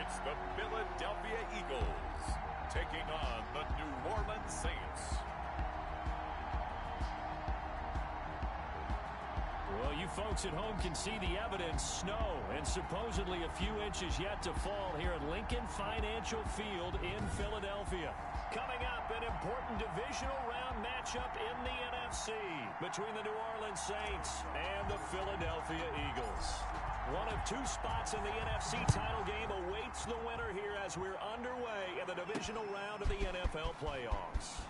It's the Philadelphia Eagles taking on the New Orleans Saints. Well, you folks at home can see the evidence. Snow and supposedly a few inches yet to fall here at Lincoln Financial Field in Philadelphia. Coming up, an important divisional round matchup in the NFC between the New Orleans Saints and the Philadelphia Eagles. One of two spots in the NFC title game awaits the winner here as we're underway in the divisional round of the NFL playoffs.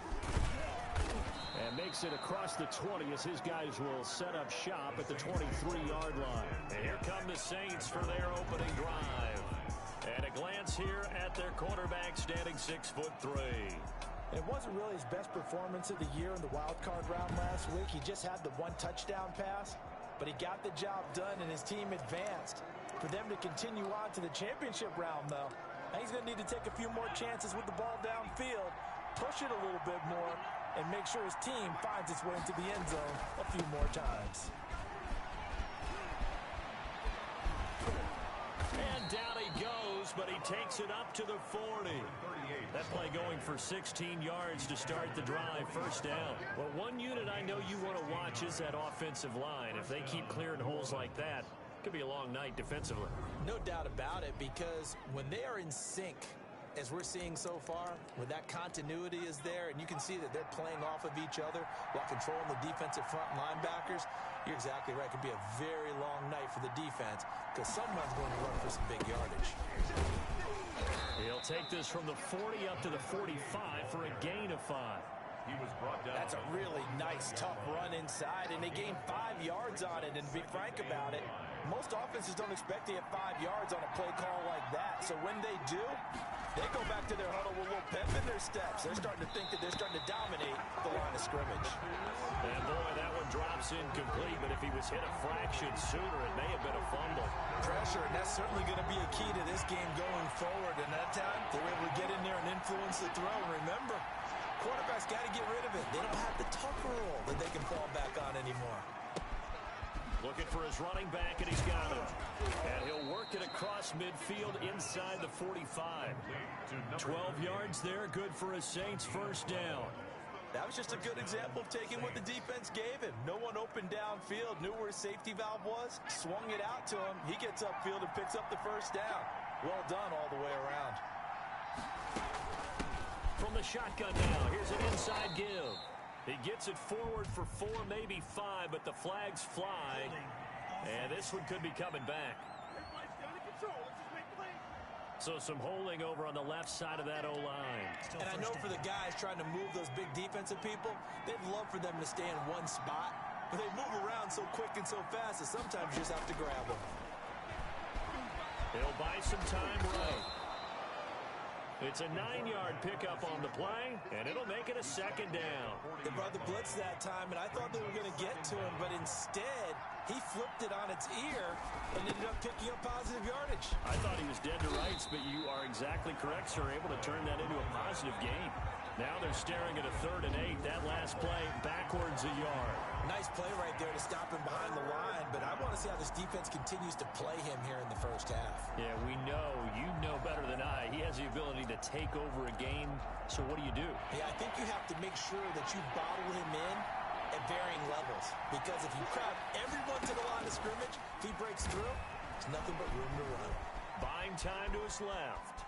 And makes it across the 20 as his guys will set up shop at the 23-yard line. And here come the Saints for their opening drive. And a glance here at their quarterback standing 6'3". It wasn't really his best performance of the year in the wild card round last week. He just had the one touchdown pass, but he got the job done and his team advanced. For them to continue on to the championship round, though, he's going to need to take a few more chances with the ball downfield, push it a little bit more, and make sure his team finds its way into the end zone a few more times. And down he goes, but he takes it up to the 40. That play going for 16 yards to start the drive, first down. Well, one unit I know you want to watch is that offensive line. If they keep clearing holes like that, it could be a long night defensively. No doubt about it, because when they are in sync, as we're seeing so far, when that continuity is there and you can see that they're playing off of each other while controlling the defensive front linebackers, you're exactly right. It could be a very long night for the defense because someone's going to run for some big yardage. He'll take this from the 40 up to the 45 for a gain of 5. He was brought down. That's a really nice, tough run inside, and they gained 5 yards on it. And to be frank about it, most offenses don't expect to get 5 yards on a play call like that. So when they do, they go back to their huddle with a little pep in their steps. They're starting to think that they're starting to dominate the line of scrimmage. And boy, that one drops incomplete, but if he was hit a fraction sooner, it may have been a fumble. Pressure, and that's certainly going to be a key to this game going forward. And that time, they were able to get in there and influence the throw. Remember, quarterback's got to get rid of it. They don't have the tougher role that they can fall back on anymore. Looking for his running back, and he's got him. And he'll work it across midfield inside the 45. 12 yards there, good for a Saints first down. That was just a good example of taking what the defense gave him. No one open downfield, knew where his safety valve was, swung it out to him. He gets upfield and picks up the first down. Well done all the way around. From the shotgun now, here's an inside give. He gets it forward for 4, maybe 5, but the flags fly. And this one could be coming back. So some holding over on the left side of that O-line. And I know for the guys trying to move those big defensive people, they'd love for them to stay in one spot. But they move around so quick and so fast that sometimes you just have to grab them. He'll buy some time right. It's a 9-yard pickup on the play, and it'll make it a second down. They brought the blitz that time, and I thought they were going to get to him, but instead, he flipped it on its ear and ended up picking up positive yardage. I thought he was dead to rights, but you are exactly correct, sir, able to turn that into a positive gain. Now they're staring at a 3rd and 8. That last play, backwards a yard. Nice play right there to stop him behind the line, but I want to see how this defense continues to play him here in the first half. Yeah, we know. You know better than I. He has the ability to take over a game, so what do you do? Yeah, I think you have to make sure that you bottle him in at varying levels, because if you crowd everyone to the line of scrimmage, if he breaks through, there's nothing but room to run. Buying time to his left.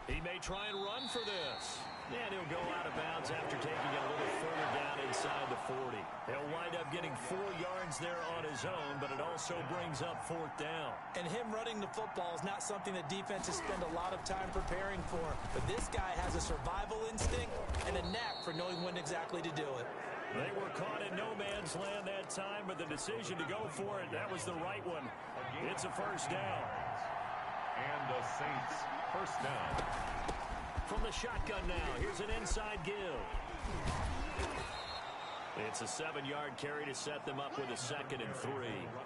He may try and run for this. And he'll go out of bounds after taking it a little further down inside the 40. He'll wind up getting 4 yards there on his own, but it also brings up 4th down. And him running the football is not something that defenses spend a lot of time preparing for. But this guy has a survival instinct and a knack for knowing when exactly to do it. They were caught in no man's land that time, but the decision to go for it, that was the right one. It's a first down. And the Saints first down. From the shotgun now, here's an inside give. It's a 7-yard carry to set them up with a 2nd and 3.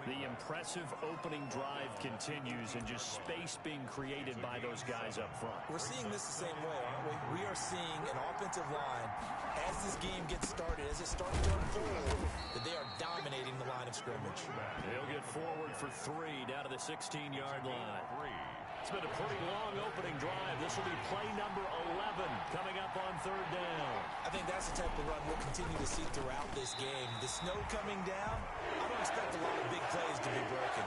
The impressive opening drive continues and just space being created by those guys up front. We're seeing this the same way, aren't we? We are seeing an offensive line, as this game gets started, as it starts to unfold, that they are dominating the line of scrimmage. They'll get forward for 3 down to the 16-yard line. It's been a pretty long opening drive. This will be play number 11 coming up on third down. I think that's the type of run we'll continue to see throughout this game. The snow coming down, I don't expect a lot of big plays to be broken.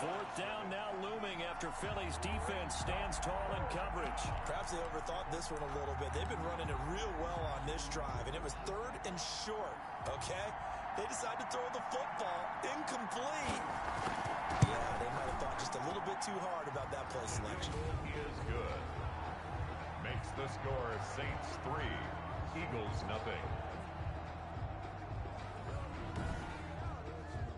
Fourth down now looming after Philly's defense stands tall in coverage. Perhaps they overthought this one a little bit. They've been running it real well on this drive, and it was third and short, okay? They decided to throw the football incomplete. Yeah, they might have thought just a little bit too hard about that play selection. He is good. Makes the score Saints 3, Eagles nothing.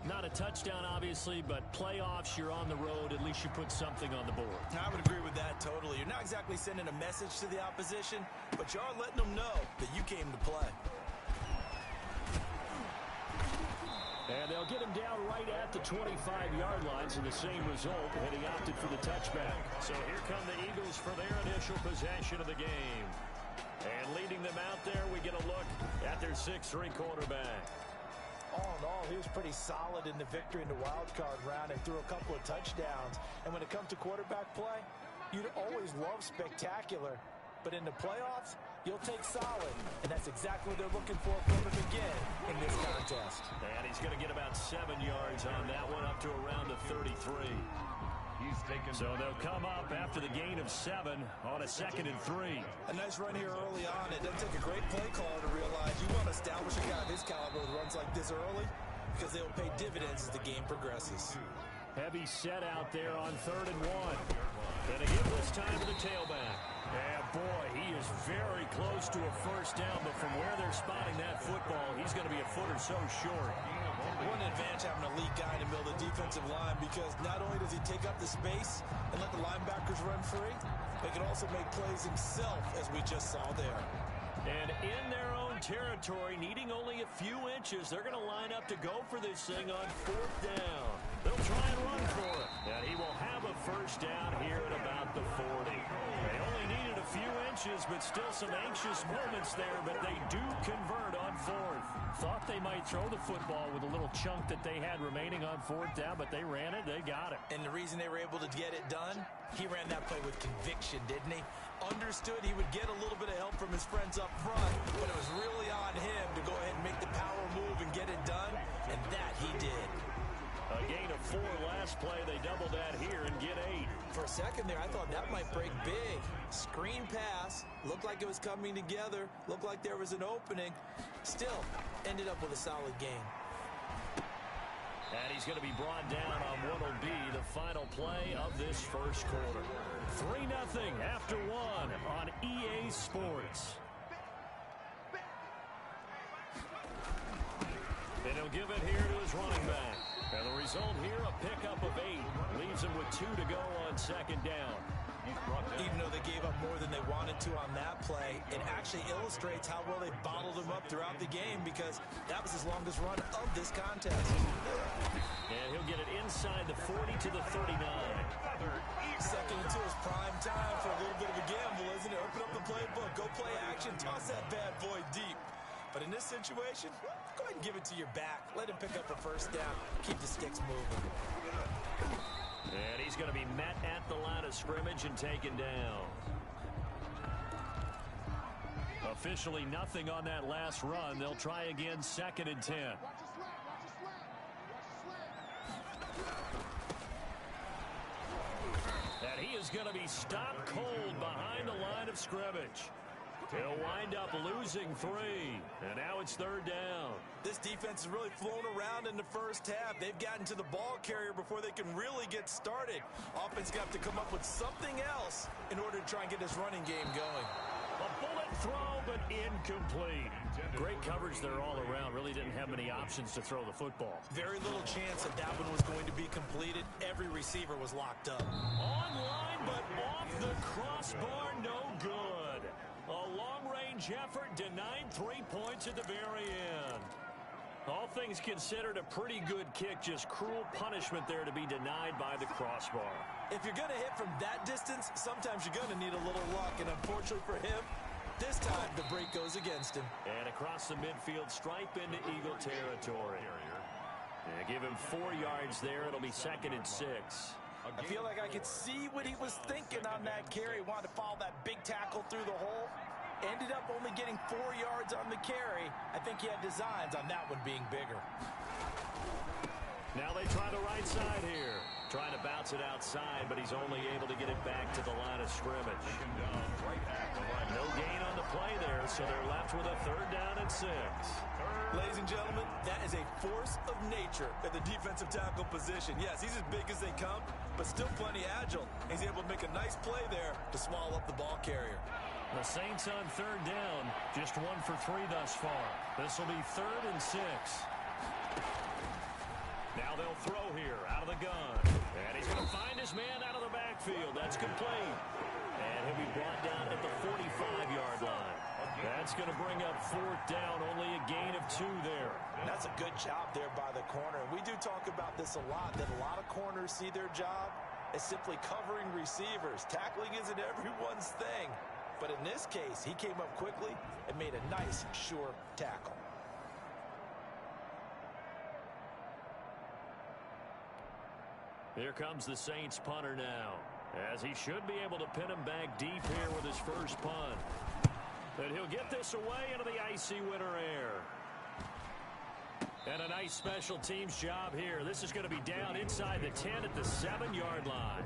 Not a touchdown, obviously, but playoffs, you're on the road. At least you put something on the board. I would agree with that totally. You're not exactly sending a message to the opposition, but you are letting them know that you came to play. And they'll get him down right at the 25-yard line, so the same result, and he opted for the touchback. So here come the Eagles for their initial possession of the game. And leading them out there, we get a look at their 6'3" quarterback. All in all, he was pretty solid in the victory in the wild card round and threw a couple of touchdowns. And when it comes to quarterback play, you'd always love spectacular. But in the playoffs, you'll take solid. And that's exactly what they're looking for from him again in this contest. And he's going to get about 7 yards on that one, up to around the 33. So they'll come up after the gain of 7 on a 2nd and 3. A nice run here early on. It doesn't take a great play caller to realize you want to establish a guy of his caliber with runs like this early because they'll pay dividends as the game progresses. Heavy set out there on 3rd and 1. And they give this time to the tailback. And boy, he is very close to a first down, but from where they're spotting that football, he's going to be a foot or so short. What an advantage having an elite guy in the middle of the defensive line, because not only does he take up the space and let the linebackers run free, but he can also make plays himself, as we just saw there. And in their own territory, needing only a few inches, they're going to line up to go for this thing on 4th down. They'll try and run for it. And he will have a first down here at about the 40. They only needed a few inches, but still some anxious moments there, but they do convert on 4th. Thought they might throw the football with a little chunk that they had remaining on 4th down, but they ran it, they got it. And the reason they were able to get it done, he ran that play with conviction, didn't he? Understood he would get a little bit of help from his friends up front, but it was really on him to go ahead and make the power move and get it done, and that he did. A gain of 4 last play. They double that here and get 8. For a second there, I thought that might break big. Screen pass. Looked like it was coming together. Looked like there was an opening. Still, ended up with a solid game. And he's going to be brought down on what will be the final play of this first quarter. 3-0 after 1 on EA Sports. And he'll give it here to his running back. And the result here, a pickup of 8. Leaves him with 2 to go on 2nd down. Even though they gave up more than they wanted to on that play, it actually illustrates how well they bottled him up throughout the game, because that was his longest run of this contest. And he'll get it inside the 40 to the 39. Second until his prime time for a little bit of a gamble, isn't it? Open up the playbook, go play action, toss that bad boy deep. But in this situation, go ahead and give it to your back. Let him pick up a first down. Keep the sticks moving. And he's going to be met at the line of scrimmage and taken down. Officially nothing on that last run. They'll try again, 2nd and 10. And he is going to be stopped cold behind the line of scrimmage. He'll wind up losing 3, and now it's 3rd down. This defense has really flown around in the first half. They've gotten to the ball carrier before they can really get started. Offense got to come up with something else in order to try and get this running game going. A bullet throw, but incomplete. Great coverage there all around. Really didn't have many options to throw the football. Very little chance that that one was going to be completed. Every receiver was locked up. Online, but off the crossbar, no good. A long-range effort denied 3 points at the very end. All things considered, a pretty good kick. Just cruel punishment there to be denied by the crossbar. If you're going to hit from that distance, sometimes you're going to need a little luck. And unfortunately for him, this time the break goes against him. And across the midfield, stripe into Eagle territory. Give him 4 yards there. It'll be 2nd and 6. I feel like I could see what he was thinking on that carry. Wanted to follow that big tackle through the hole. Ended up only getting 4 yards on the carry. I think he had designs on that one being bigger. Now they try the right side here. Trying to bounce it outside, but he's only able to get it back to the line of scrimmage. No gain on the play there, so they're left with a 3rd down and 6. Ladies and gentlemen, that is a force of nature at the defensive tackle position. Yes, he's as big as they come, but still plenty agile. He's able to make a nice play there to swallow up the ball carrier. The Saints on 3rd down, just 1 for 3 thus far. This will be 3rd and 6. Now they'll throw here out of the gun. And he's going to find his man out of the backfield. That's complete. And he'll be brought down at the 45-yard line. That's going to bring up 4th down, only a gain of 2 there. That's a good job there by the corner. We do talk about this a lot, that a lot of corners see their job as simply covering receivers. Tackling isn't everyone's thing. But in this case, he came up quickly and made a nice, sure tackle. Here comes the Saints punter now, as he should be able to pin him back deep here with his first punt. And he'll get this away into the icy winter air. And a nice special teams job here. This is going to be down inside the 10 at the 7-yard line.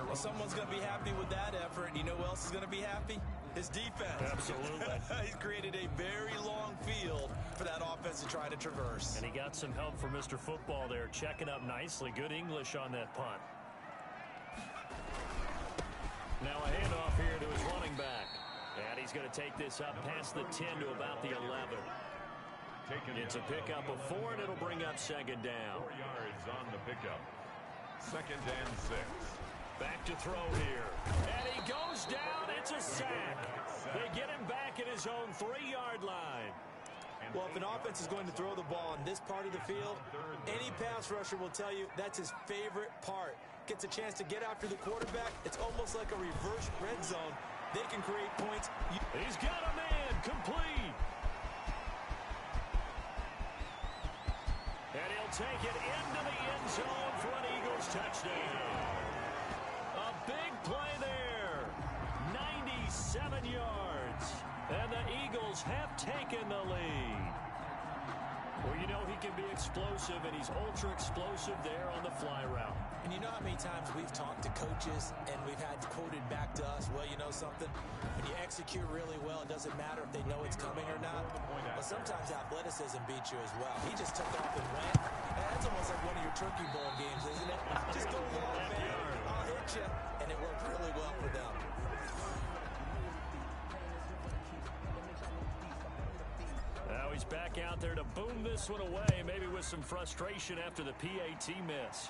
Well, someone's going to be happy with that effort. You know who else is going to be happy? His defense. Absolutely. He's created a very long field for that offense to try to traverse. And he got some help from Mr. Football there, checking up nicely. Good English on that punt. Now a handoff here to his running back. And he's going to take this up past the 10 to about the 11. It's a pickup of 4, and it'll bring up 2nd down. 4 yards on the pickup. 2nd and 6. Back to throw here. And he goes down. It's a sack. They get him back at his own 3-yard line. Well, if an offense is going to throw the ball in this part of the field, any pass rusher will tell you that's his favorite part. Gets a chance to get after the quarterback. It's almost like a reverse red zone. They can create points. He's got a man. Complete. And he'll take it into the end zone for an Eagles touchdown. A big play there. 97 yards. And the Eagles have taken the lead. Well, you know he can be explosive, and he's ultra-explosive there on the fly route. And you know how many times we've talked to coaches and we've had quoted back to us, well, you know something? When you execute really well, it doesn't matter if they know it's coming or not. But sometimes athleticism beats you as well. He just took off and went. And that's almost like one of your Turkey Bowl games, isn't it? Just go long, man. I'll hit you. And it worked really well for them. Now he's back out there to boom this one away, maybe with some frustration after the PAT miss.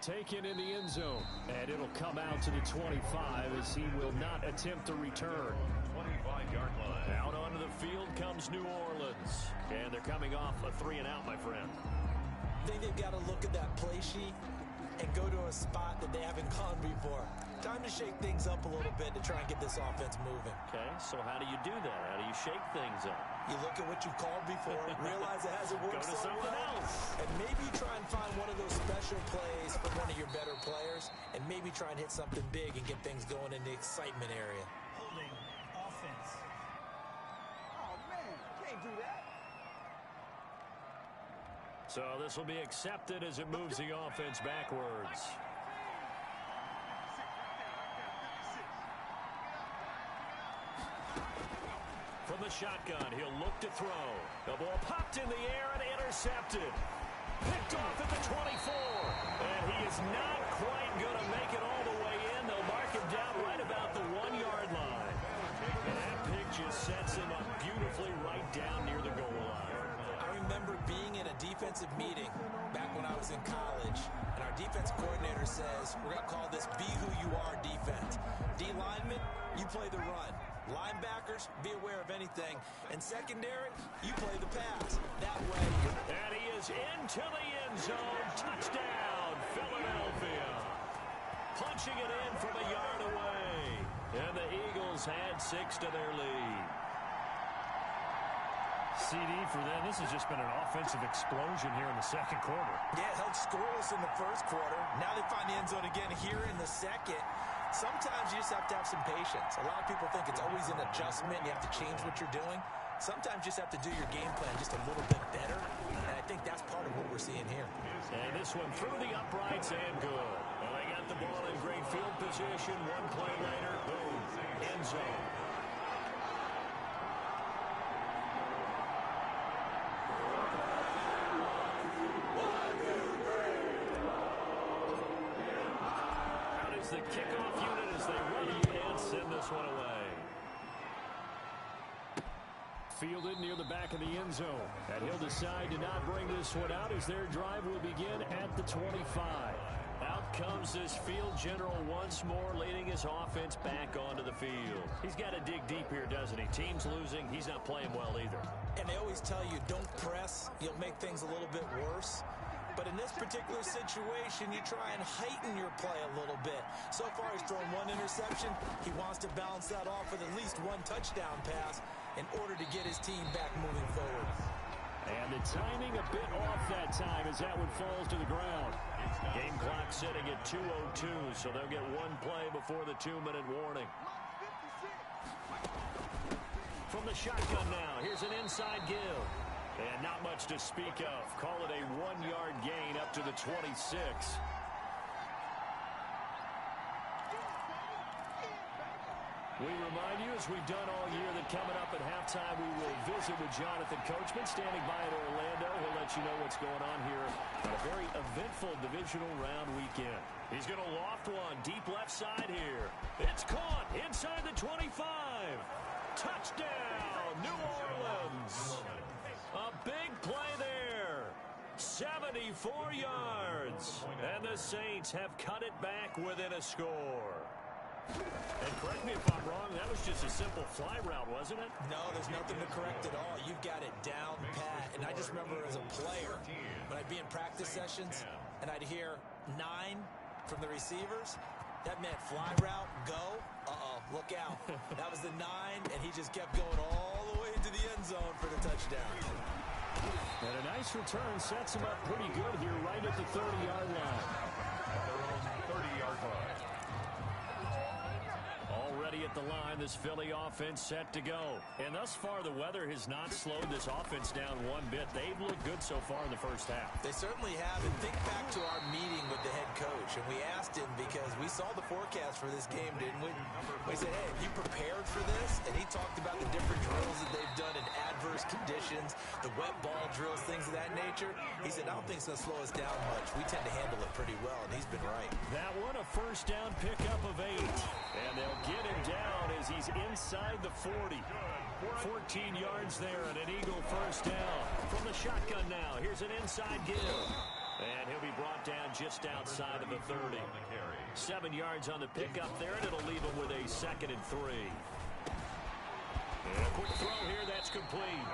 Taken in the end zone, and it'll come out to the 25 as he will not attempt to return. 25-yard line. Out onto the field comes New Orleans, and they're coming off a 3-and-out, my friend. I think they've got to look at that play sheet and go to a spot that they haven't gone before. Time to shake things up a little bit to try and get this offense moving. Okay, so how do you do that? How do you shake things up? You look at what you've called before, realize it hasn't worked Go to so something well, else. and maybe try and find one of those special plays for one of your better players, and maybe try and hit something big and get things going in the excitement area. Holding offense. Oh, man, can't do that. So this will be accepted as it moves the offense backwards. From the shotgun, he'll look to throw. The ball popped in the air and intercepted. Picked off at the 24. And he is not quite going to make it all the way in. They'll mark him down right about the 1-yard line. And that pick just sets him up beautifully right down near the goal line. I remember being in a defensive meeting back when I was in college, and our defense coordinator says, we're going to call this Be Who You Are defense. D lineman, you play the run. Linebackers, be aware of anything. And secondary, you play the pass. That way. And he is into the end zone. Touchdown, Philadelphia. Punching it in from a yard away. And the Eagles add 6 to their lead. CD for them. This has just been an offensive explosion here in the second quarter. Yeah, held scoreless in the first quarter. Now they find the end end zone again here in the second. Sometimes you just have to have some patience. A lot of people think it's always an adjustment. You have to change what you're doing. Sometimes you just have to do your game plan just a little bit better, and I think that's part of what we're seeing here. And this one through the uprights and good. Well, they got the ball in great field position. One play later, boom, end zone. Out is the kickoff unit as they run up and send this one away. Fielded near the back of the end zone. And he'll decide to not bring this one out as their drive will begin at the 25. Out comes this field general once more, leading his offense back onto the field. He's got to dig deep here, doesn't he? Team's losing. He's not playing well either. And they always tell you, don't press. You'll make things a little bit worse. But in this particular situation, you try and heighten your play a little bit. So far, he's thrown one interception. He wants to balance that off with at least one touchdown pass in order to get his team back moving forward. And the timing a bit off that time as that one falls to the ground. Game clock sitting at 2:02, so they'll get one play before the 2-minute warning. From the shotgun now, here's an inside give. And not much to speak of. Call it a 1-yard gain up to the 26. We remind you, as we've done all year, that coming up at halftime, we will visit with Jonathan Coachman, standing by in Orlando. He'll let you know what's going on here on a very eventful divisional round weekend. He's going to loft one deep left side here. It's caught inside the 25. Touchdown, New Orleans. A big play there. 74 yards. And the Saints have cut it back within a score. And correct me if I'm wrong, that was just a simple fly route, wasn't it? No, there's nothing to correct at all. You've got it down pat. And I just remember as a player, when I'd be in practice sessions, and I'd hear 9 from the receivers, that meant fly route, go. Uh-oh, look out. That was the 9, and he just kept going all the way into the end zone for the touchdown. And a nice return sets him up pretty good here right at the 30-yard line. Their own 30-yard line. Already at the line, this Philly offense set to go. And thus far, the weather has not slowed this offense down one bit. They've looked good so far in the first half. They certainly have. And think back to our meeting with the head coach. And we asked him because we saw the forecast for this game, didn't we? We said, hey, have you prepared for this? And he talked about the different drills that they've done in adverse conditions, the wet ball drills, things of that nature. He said, I don't think it's going to slow us down much. We tend to handle it pretty well, and he's been right. That one, a first down pickup of 8. And they'll get him down as he's inside the 40. 14 yards there and an Eagle first down. From the shotgun now, here's an inside give. And he'll be brought down just outside of the 30. 7 yards on the pickup there, and it'll leave him with a 2nd and 3. And a quick throw here, that's complete.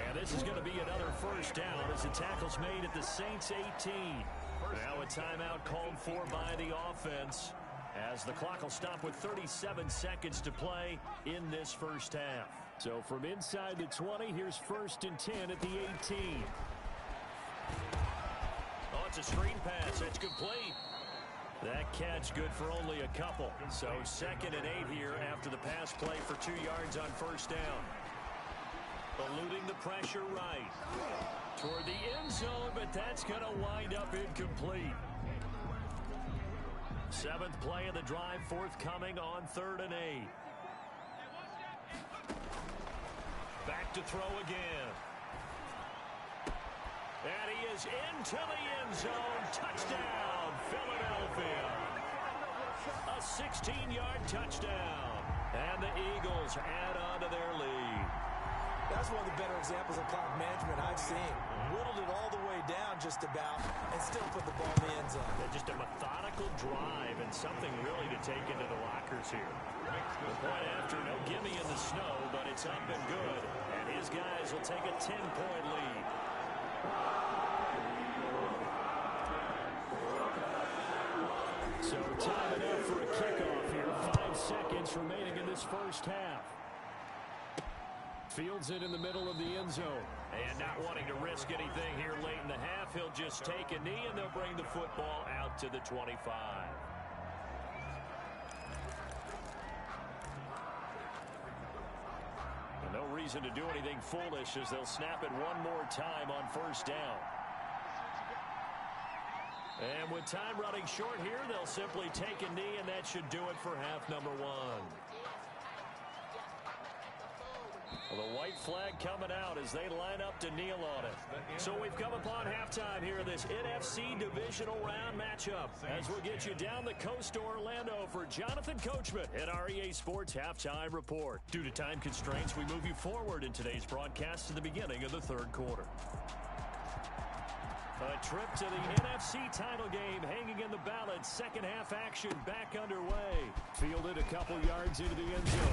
And this is going to be another first down as the tackle's made at the Saints 18. Now a timeout called for by the offense, as the clock will stop with 37 seconds to play in this first half. So from inside the 20, here's 1st and 10 at the 18. Oh, it's a screen pass. It's complete. That catch good for only a couple. So 2nd and 8 here after the pass play for 2 yards on first down. Eluding the pressure right toward the end zone, but that's going to wind up incomplete. 7th play of the drive forthcoming on 3rd and 8. Back to throw again. And he is into the end zone. Touchdown, Philadelphia. A 16-yard touchdown. And the Eagles add on to their lead. That's one of the better examples of clock management I've seen. Whittled it all the way down just about and still put the ball in the end zone. Just a methodical drive and something really to take into the lockers here. The point after, no gimme in the snow, but it's up and good. And his guys will take a 10-point lead. So time it up for a kickoff here. 5 seconds remaining in this first half. Fields it in the middle of the end zone. And not wanting to risk anything here late in the half, he'll just take a knee and they'll bring the football out to the 25. And no reason to do anything foolish as they'll snap it one more time on first down. And with time running short here, they'll simply take a knee, and that should do it for half number one. Well, the white flag coming out as they line up to kneel on it. So we've come upon halftime here in this NFC Divisional Round matchup as we'll get you down the coast to Orlando for Jonathan Coachman at our EA Sports Halftime Report. Due to time constraints, we move you forward in today's broadcast to the beginning of the third quarter. A trip to the NFC title game hanging in the balance. Second half action back underway. Fielded a couple yards into the end zone.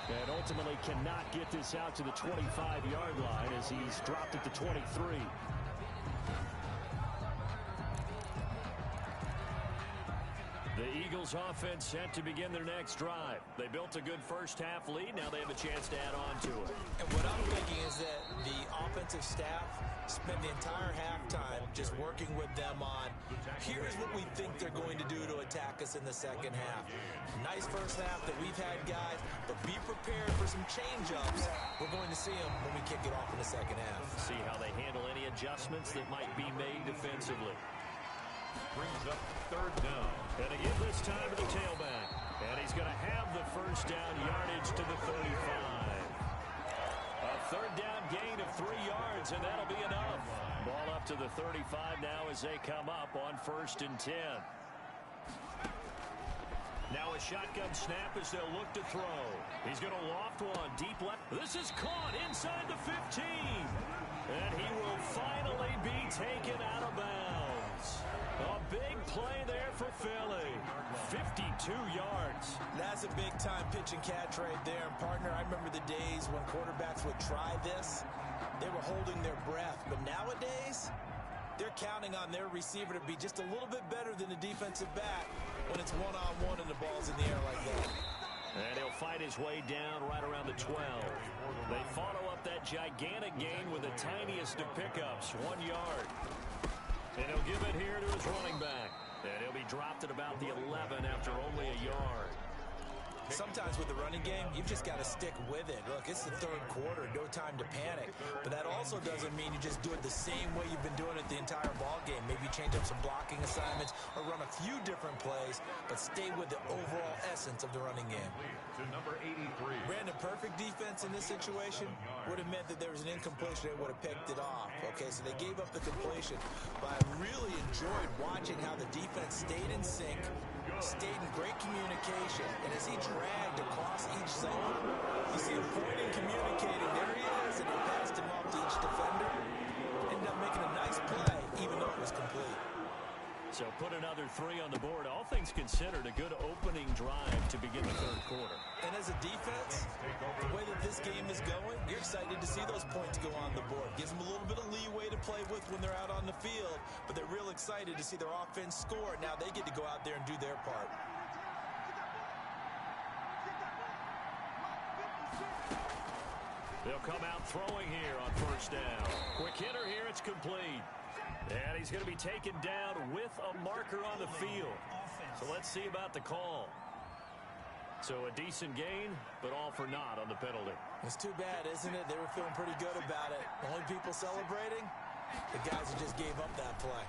And ultimately cannot get this out to the 25-yard line as he's dropped at the 23. The Eagles offense set to begin their next drive. They built a good first half lead. Now they have a chance to add on to it. And what I'm thinking is that the offensive staff spent the entire halftime just working with them on, here's what we think they're going to do to attack us in the second half. Nice first half that we've had, guys, but be prepared for some change-ups. We're going to see them when we kick it off in the second half. See how they handle any adjustments that might be made defensively. Brings up third down. And he gives this time to the tailback. And he's going to have the first down yardage to the 35. A third down gain of 3 yards, and that'll be enough. Ball up to the 35 now as they come up on 1st and 10. Now a shotgun snap as they'll look to throw. He's going to loft one deep left. This is caught inside the 15. And he will finally be taken out of bounds. A big play there for Philly. 52 yards. That's a big-time pitch and catch right there. And, partner, I remember the days when quarterbacks would try this. They were holding their breath. But nowadays, they're counting on their receiver to be just a little bit better than the defensive back when it's one-on-one and the ball's in the air like that. And he'll fight his way down right around the 12. They follow up that gigantic gain with the tiniest of pickups, 1 yard. And he'll give it here to his running back. And he'll be dropped at about the 11 after only a yard. Sometimes with the running game, you've just got to stick with it. Look, it's the third quarter, no time to panic. But that also doesn't mean you just do it the same way you've been doing it the entire ball game. Maybe change up some blocking assignments or run a few different plays, but stay with the overall essence of the running game. To number 83. Brandon, perfect defense in this situation would have meant that there was an incompletion that would have picked it off. Okay, so they gave up the completion. But I really enjoyed watching how the defense stayed in sync, stayed in great communication, and as he dragged across each zone, you see him pointing, communicating, there he is, and he passed him off to each defender. Ended up making a nice play, even though it was complete. So put another 3 on the board. All things considered, a good opening drive to begin the third quarter. And as a defense, the way that this game is going, you're excited to see those points go on the board. Gives them a little bit of leeway to play with when they're out on the field, but they're real excited to see their offense score. Now they get to go out there and do their part. They'll come out throwing here on first down. Quick hitter here, it's complete. And he's going to be taken down with a marker on the field. So let's see about the call. So a decent gain, but all for naught on the penalty. It's too bad, isn't it? They were feeling pretty good about it. The only people celebrating, the guys who just gave up that play.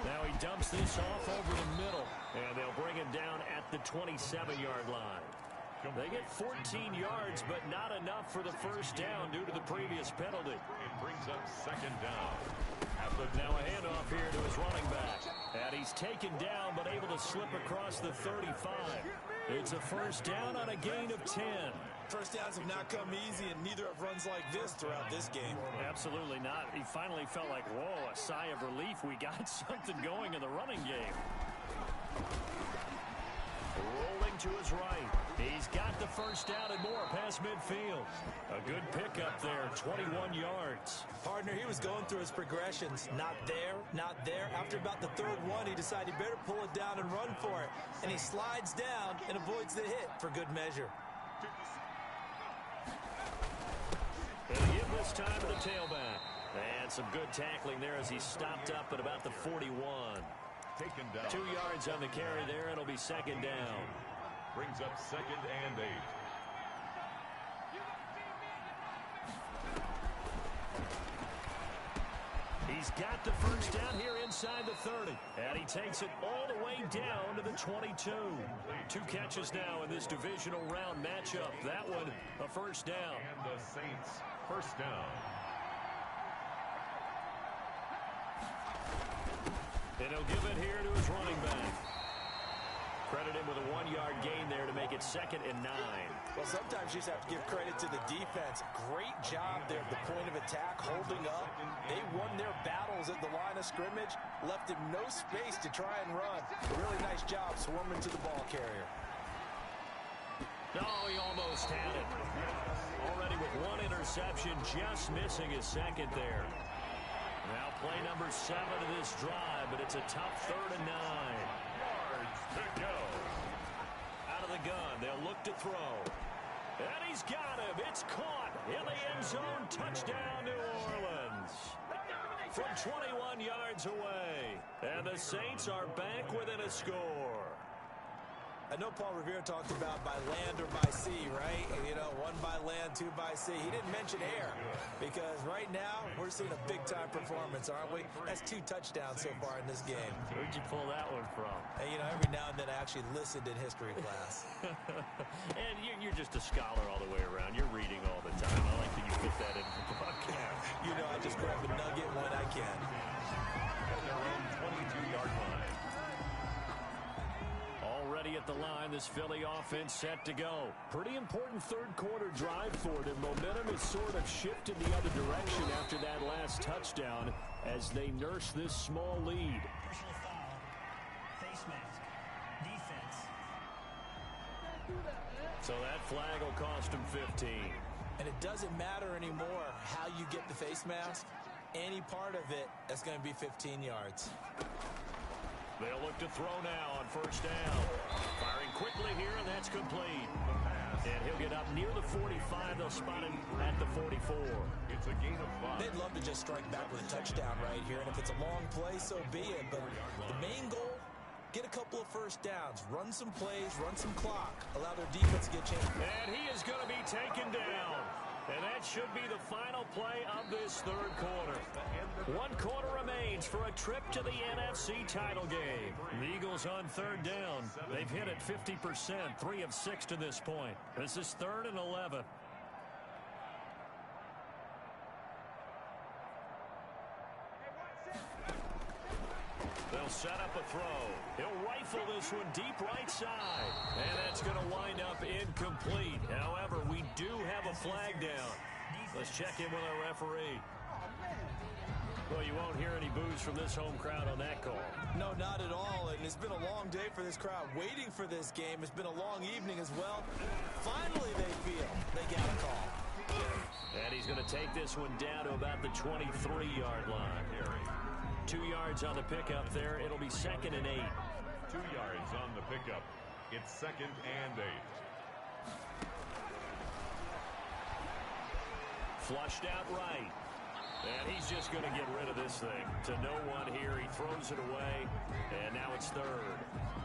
Now he dumps this off over the middle, and they'll bring him down at the 27-yard line. They get 14 yards, but not enough for the first down due to the previous penalty. It brings up second down. Now a handoff here to his running back. And he's taken down, but able to slip across the 35. It's a first down on a gain of 10. First downs have not come easy, and neither have runs like this throughout this game. Absolutely not. He finally felt like, whoa, a sigh of relief. We got something going in the running game. Rolling to his right. He's got the first down and more past midfield. A good pickup there, 21 yards. Partner, he was going through his progressions. Not there, not there. After about the third one, he decided he better pull it down and run for it. And he slides down and avoids the hit for good measure. this time to the tailback. And some good tackling there as he stopped up at about the 41. Taken down. 2 yards on the carry there. It'll be second down. Brings up 2nd and 8. He's got the first down here inside the 30. And he takes it all the way down to the 22. 2 catches now in this divisional round matchup. That one, a first down. And the Saints, first down. And he'll give it here to his running back. Credit him with a 1-yard gain there to make it 2nd and 9. Well, sometimes you just have to give credit to the defense. Great job there at the point of attack, holding up. They won their battles at the line of scrimmage, left him no space to try and run. Really nice job swarming to the ball carrier. No, he almost had it. Already with 1 interception, just missing his 2nd there. Now play number 7 of this drive, but it's a tough 3rd and 9. Yards to go. Out of the gun, they'll look to throw. And he's got him. It's caught in the end zone. Touchdown, New Orleans. From 21 yards away. And the Saints are back within a score. I know Paul Revere talked about by land or by sea, right? You know, 1 by land, 2 by sea. He didn't mention air because right now we're seeing a big-time performance, aren't we? That's 2 touchdowns so far in this game. Where'd you pull that one from? And, you know, every now and then I actually listened in history class. And you're just a scholar all the way around. You're reading all the time. I like that you fit that into the podcast. You know, I just grab a nugget when I can. At their own 22-yard line. Already at the line, this Philly offense set to go. Pretty important 3rd quarter drive for them. Momentum has sort of shifted the other direction after that last touchdown as they nurse this small lead. Personal foul. Face mask. Defense. So that flag will cost him 15. And it doesn't matter anymore how you get the face mask. Any part of it, that's going to be 15 yards. They'll look to throw now on first down. Firing quickly here, and that's complete. And he'll get up near the 45. They'll spot him at the 44. It's a gain of 5. They'd love to just strike back with a touchdown right here, and if it's a long play, so be it. But the main goal, get a couple of first downs, run some plays, run some clock, allow their defense to get a chance. And he is going to be taken down. And that should be the final play of this 3rd quarter. 1 quarter remains for a trip to the NFC title game. The Eagles on 3rd down. They've hit it 50%, 3 of 6 to this point. This is 3rd and 11. They'll set up a throw. He'll rifle this one deep right side. And that's going to wind up incomplete. However, we do have a flag down. Let's check in with our referee. Well, you won't hear any boos from this home crowd on that call. No, not at all. And it's been a long day for this crowd waiting for this game. It's been a long evening as well. Finally, they feel they got a call. And he's going to take this one down to about the 23-yard line. 2 yards on the pickup there. It'll be 2nd and 8. 2 yards on the pickup. It's 2nd and 8. Flushed out right. And he's just going to get rid of this thing. To no one here. He throws it away. And now it's 3rd.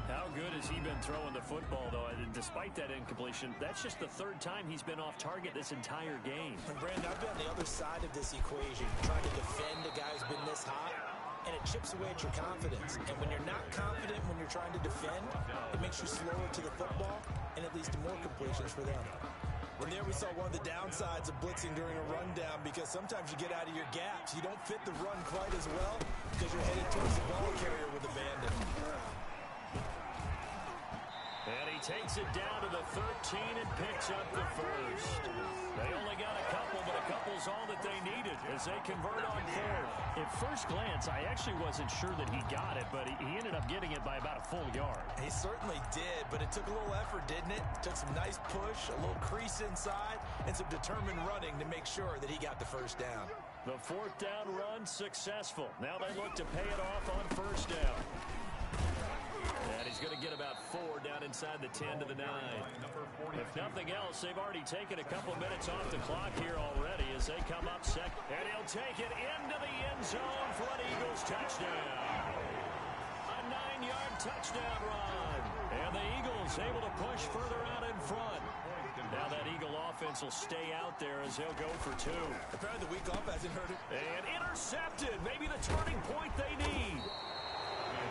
How good has he been throwing the football, though? And despite that incompletion, that's just the 3rd time he's been off target this entire game. And Brandon, I've been on the other side of this equation, trying to defend a guy who's been this hot, and it chips away at your confidence. And when you're not confident when you're trying to defend, it makes you slower to the football, and it leads to more completions for them. And there we saw one of the downsides of blitzing during a rundown, because sometimes you get out of your gaps. You don't fit the run quite as well because you're headed towards the ball carrier with abandon. And he takes it down to the 13 and picks up the first. They only got a couple, but a couple's all that they needed as they convert on 3rd. At first glance, I actually wasn't sure that he got it, but he ended up getting it by about a full yard. He certainly did, but it took a little effort, didn't it? Took some nice push, a little crease inside, and some determined running to make sure that he got the first down. The 4th down run successful. Now they look to pay it off on first down. And he's going to get about 4 down inside the 10 to the 9. If nothing else, they've already taken a couple minutes off the clock here already as they come up second. And he'll take it into the end zone for an Eagles touchdown. A 9-yard touchdown run. And the Eagles able to push further out in front. Now that Eagle offense will stay out there as they'll go for 2. Apparently the week off hasn't hurt it. And intercepted. Maybe the turning point they need.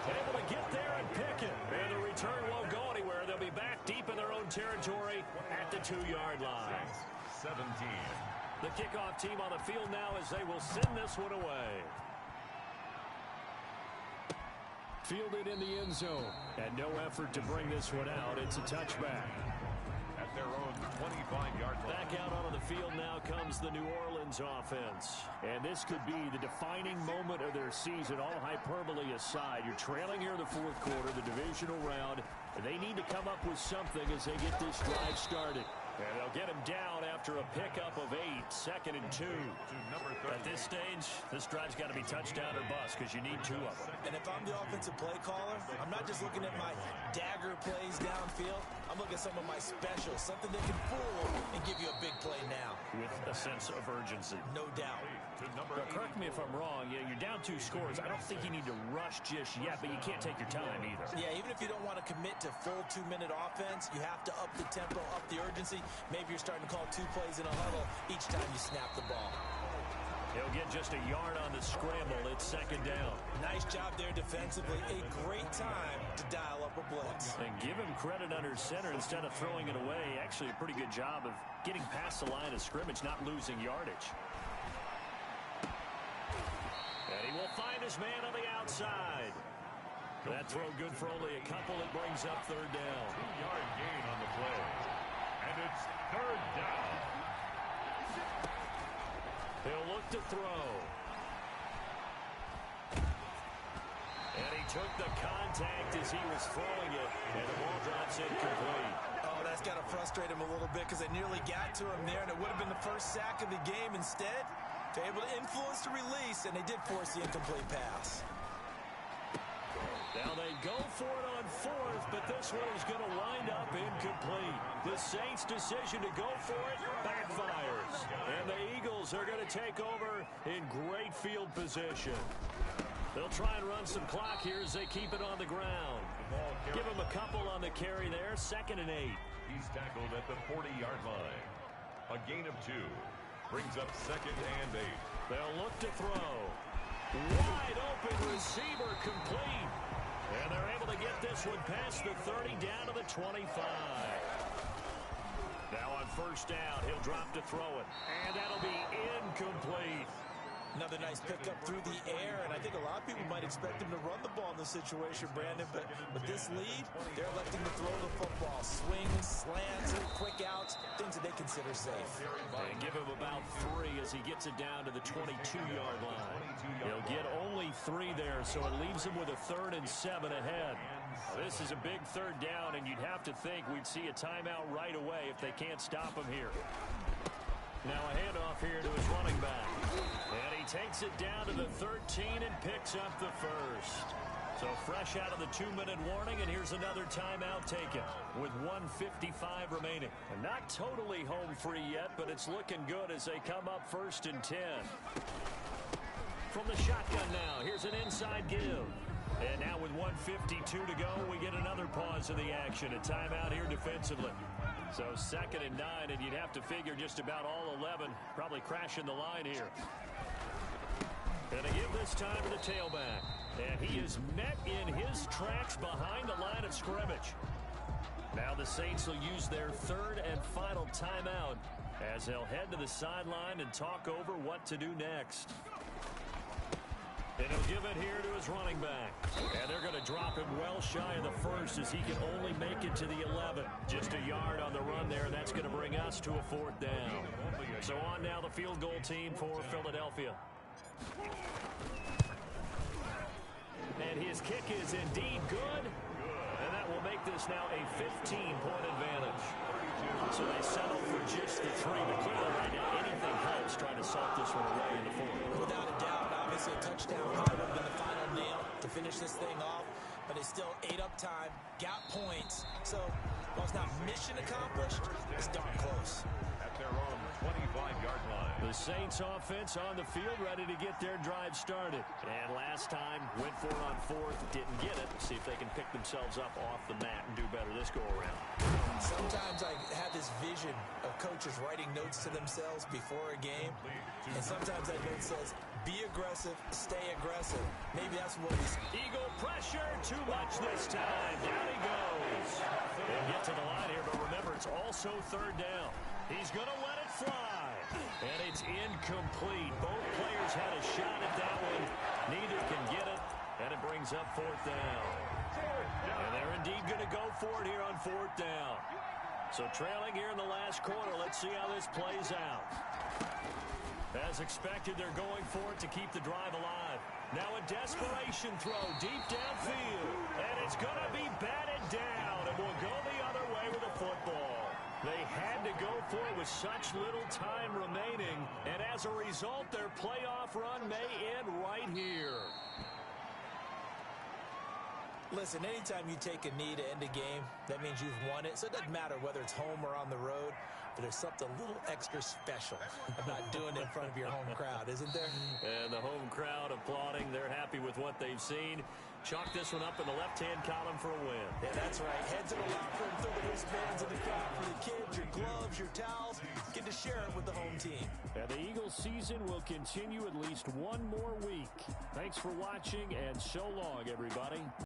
Able to get there and pick it. And the return won't go anywhere. They'll be back deep in their own territory at the 2-yard line. 17. The kickoff team on the field now as they will send this one away. Fielded in the end zone. And no effort to bring this one out. It's a touchback. At their own 25-yard line. Back out onto the field now comes the New Orleans offense. And this could be the defining moment of their season, all hyperbole aside. You're trailing here in the fourth quarter, the divisional round. And they need to come up with something as they get this drive started. And they'll get him down after a pickup of 8, 2nd and 2. At this stage, this drive's got to be touchdown or bust because you need 2 of them. And if I'm the offensive play caller, I'm not just looking at my dagger plays downfield. I'm looking at some of my specials, something that can fool and give you a big play now. With a sense of urgency. No doubt. But correct me if I'm wrong. Yeah, you're down 2 scores. I don't think you need to rush just yet, but you can't take your time either. Yeah, even if you don't want to commit to full 2-minute offense, you have to up the tempo, up the urgency. Maybe you're starting to call 2 plays in a huddle each time you snap the ball. He'll get just a yard on the scramble. It's 2nd down. Nice job there defensively. A great time to dial up a blitz. And give him credit under center instead of throwing it away. Actually, a pretty good job of getting past the line of scrimmage, not losing yardage. And he will find his man on the outside. That throw good for only a couple. It brings up 3rd down. 2-yard gain on the play. And it's 3rd down. He'll look to throw. And he took the contact as he was throwing it. And the ball drops incomplete. Oh, that's got to frustrate him a little bit because they nearly got to him there, and it would have been the first sack of the game. Instead, they're able to influence the release, and they did force the incomplete pass. Now they go for it on 4th, but this one is going to wind up incomplete. The Saints' decision to go for it backfires. And the Eagles are going to take over in great field position. They'll try and run some clock here as they keep it on the ground. Give him a couple on the carry there, 2nd and 8. He's tackled at the 40-yard line. A gain of 2. Brings up 2nd and 8. They'll look to throw. Wide open receiver complete. And they're able to get this one past the 30 down to the 25. Now on 1st down, he'll drop to throw it. And that'll be incomplete. Another nice pickup through the air, and I think a lot of people might expect him to run the ball in this situation, Brandon, but with this lead, they're electing to throw the football. Swings, slants, quick outs, things that they consider safe. And give him about 3 as he gets it down to the 22-yard line. He'll get only 3 there, so it leaves him with a 3rd and 7 ahead. This is a big 3rd down, and you'd have to think we'd see a timeout right away if they can't stop him here. Now a handoff here to his running back. And he takes it down to the 13 and picks up the 1st. So fresh out of the 2-minute warning, and here's another timeout taken with 1:55 remaining. And not totally home free yet, but it's looking good as they come up 1st and 10. From the shotgun now, here's an inside give. And now with 1:52 to go, we get another pause in the action. A timeout here defensively. So 2nd and 9, and you'd have to figure just about all 11 probably crashing the line here. And they give this time to the tailback. And he is met in his tracks behind the line of scrimmage. Now the Saints will use their 3rd and final timeout as they'll head to the sideline and talk over what to do next. And he'll give it here to his running back. And they're going to drop him well shy of the 1st as he can only make it to the 11. Just a yard on the run there. That's going to bring us to a 4th down. So on now the field goal team for Philadelphia. And his kick is indeed good. And that will make this now a 15-point advantage. So they settle for just the 3. But clearly right now anything helps trying to salt this one away in the 4th. Without a doubt, obviously a touchdown probably would have been the final nail to finish this thing off. but they still ate up time, got points. So, while it's not mission accomplished, it's darn close. At their own 25-yard line. The Saints offense on the field, ready to get their drive started. And last time, went for it on fourth, didn't get it. See if they can pick themselves up off the mat and do better this go-around. Sometimes I have this vision of coaches writing notes to themselves before a game, and sometimes that note says, be aggressive, stay aggressive. Maybe that's what he's... Eagle pressure, too much this time. Down he goes. They'll get to the line here, but remember, it's also third down. He's going to let it fly. And it's incomplete. Both players had a shot at that one. Neither can get it, and it brings up fourth down. And they're indeed going to go for it here on fourth down. So trailing here in the last quarter, let's see how this plays out. As expected, they're going for it to keep the drive alive. Now a desperation throw deep downfield. And it's going to be batted down, and will go the other way with the football. They had to go for it with such little time remaining, and as a result, their playoff run may end right here. Listen, anytime you take a knee to end a game, that means you've won it. So it doesn't matter whether it's home or on the road, but there's something a little extra special about doing it in front of your home crowd, isn't there? And the home crowd applauding. They're happy with what they've seen. Chalk this one up in the left-hand column for a win. Yeah, that's right. Head to the locker room, throw the wristbands in the crowd for the kids, your gloves, your towels. Get to share it with the home team. And the Eagles season will continue at least one more week. Thanks for watching, and so long, everybody.